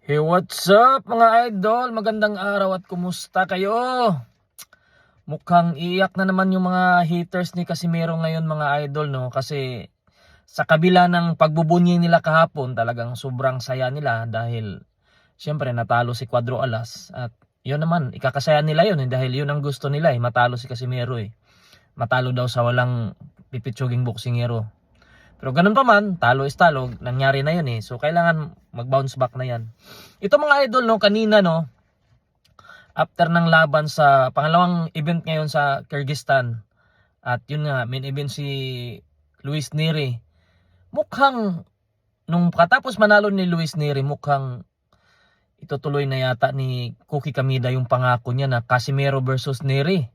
Hey, what's up mga idol? Magandang araw at kumusta kayo? Mukhang iiyak na naman yung mga haters ni Casimero ngayon mga idol, no? Kasi sa kabila ng pagbubunyi nila kahapon, talagang sobrang saya nila dahil syempre natalo si Cuadro Alas. At yun naman, ikakasaya nila yun dahil yun ang gusto nila matalo si Casimero Matalo daw sa walang pipitsuging boksingero. Pero ganun pa man, talo is talo, nangyari na yun So kailangan mag-bounce back na yan. Ito mga idol, no, kanina, no, after ng laban sa pangalawang event ngayon sa Kyrgyzstan, at yun nga, main event si Luis Nery, mukhang, nung katapos manalo ni Luis Nery, mukhang itutuloy na yata ni Cookie Kamida yung pangako niya na Casimero versus Nery.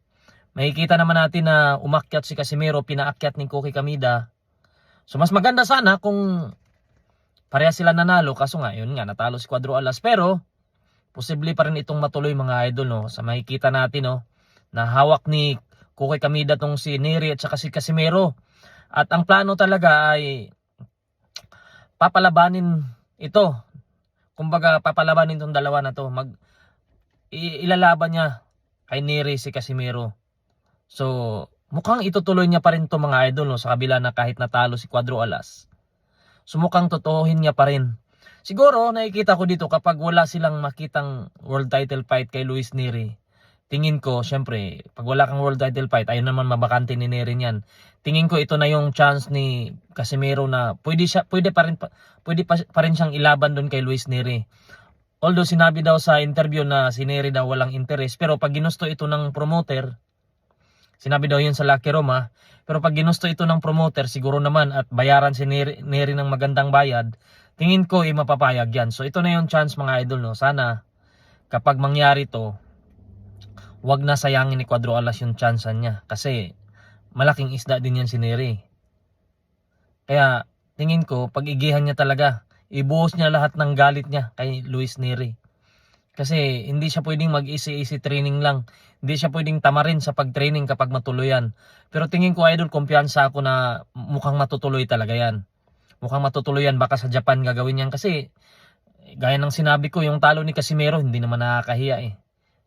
Makikita naman natin na umakyat si Casimero, pinaakyat ni Cookie Kamida. So mas maganda sana kung pareha sila nanalo, kaso nga yun nga natalo si Cuadro Alas, pero posible pa rin itong matuloy mga idol, no. Sa makikita natin, no, na hawak ni Cookie Kamida tong si Nery at saka si Casimero. At ang plano talaga ay papalabanin ito. Kumbaga papalabanin tong dalawa na to. Ilalaban niya kay Nery si Casimero. So mukhang itutuloy niya pa rin to mga idol, no, sa kabila na kahit natalo si Cuadro Alas. So mukhang totohin niya pa rin. Siguro nakikita ko dito kapag wala silang makitang world title fight kay Luis Nery. Tingin ko, syempre, pag wala kang world title fight, ayun naman mabakante ni Nery niyan. Tingin ko ito na yung chance ni Casimero na pwede pa rin siyang ilaban doon kay Luis Nery. Although sinabi daw sa interview na si Nery daw walang interest, pero pag ginusto ito ng promoter, sinabi daw yun sa Lucky Roma, pero pag ginusto ito ng promoter, siguro naman at bayaran si Nery ng magandang bayad, tingin ko mapapayag yan. So ito na yung chance mga idol, no. Sana kapag mangyari to, wag na sayangin ni Cuadro Alas yung chance niya. Kasi malaking isda din yan si Nery. Kaya tingin ko, pag-igihan niya talaga, ibuhos niya lahat ng galit niya kay Luis Nery. Kasi hindi siya pwedeng mag-easy training lang. Hindi siya pwedeng tamarin sa pag-training kapag matuluyan. Pero tingin ko idol, kumpiyansa ako na mukhang matutuloy talaga yan. Mukhang matutuloy yan, baka sa Japan gagawin yan. Kasi gaya ng sinabi ko, yung talo ni Casimero hindi naman nakakahiya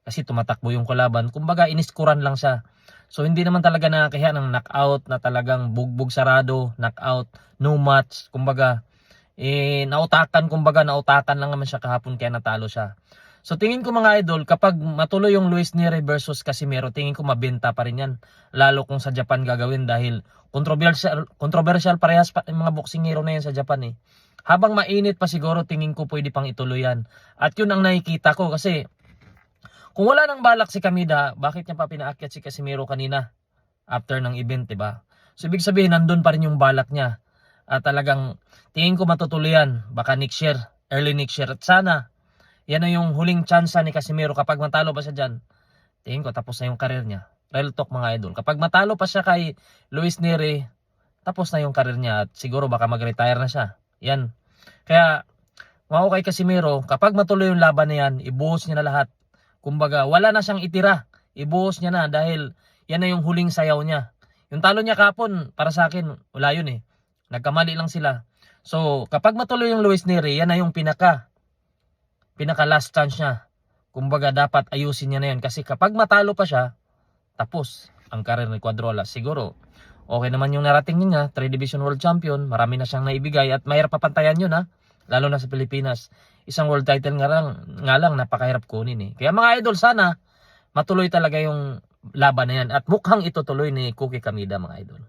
Kasi tumatakbo yung kalaban. Kumbaga iniskuran lang siya. So hindi naman talaga nakakahiya ng knockout na talagang bugbog sarado, knockout, no match. Kumbaga nautakan lang naman siya kahapon kaya natalo siya. So tingin ko mga idol, kapag matuloy yung Luis Nery versus Casimero, tingin ko mabenta pa rin yan. Lalo kung sa Japan gagawin dahil controversial parehas pa yung mga boksingero na yan sa Japan Habang mainit pa siguro, tingin ko pwede pang ituloy yan. At yun ang nakikita ko kasi kung wala nang balak si Kamida, bakit niya pa pinaakyat si Casimero kanina after ng event, diba? So ibig sabihin, nandun pa rin yung balak niya. At talagang tingin ko matutuloy yan. Baka next year, early next year. At sana yan na yung huling chance ni Casimero. Kapag matalo pa siya dyan, tingin ko tapos na yung karir niya. Real talk mga idol. Kapag matalo pa siya kay Luis Nery, tapos na yung karir niya. At siguro baka mag-retire na siya. Yan. Kaya, mga kay Casimero, kapag matuloy yung laban na yan, ibuhos niya na lahat. Kumbaga, wala na siyang itira. Ibuhos niya na dahil yan na yung huling sayaw niya. Yung talo niya kapon, para sa akin, wala yun Nagkamali lang sila. So, kapag matuloy yung Luis Nery, yan na yung pinaka last chance niya. Kumbaga dapat ayusin niya na yan. Kasi kapag matalo pa siya, tapos ang karir ni Cuadro Alas. Siguro, okay naman yung narating niya. 3 Division World Champion. Marami na siyang naibigay. At mahirap papantayan yun Lalo na sa Pilipinas. Isang world title nga lang napakahirap kunin Kaya mga idol, sana matuloy talaga yung laban na yan. At mukhang itutuloy ni Cookie Kamida mga idol.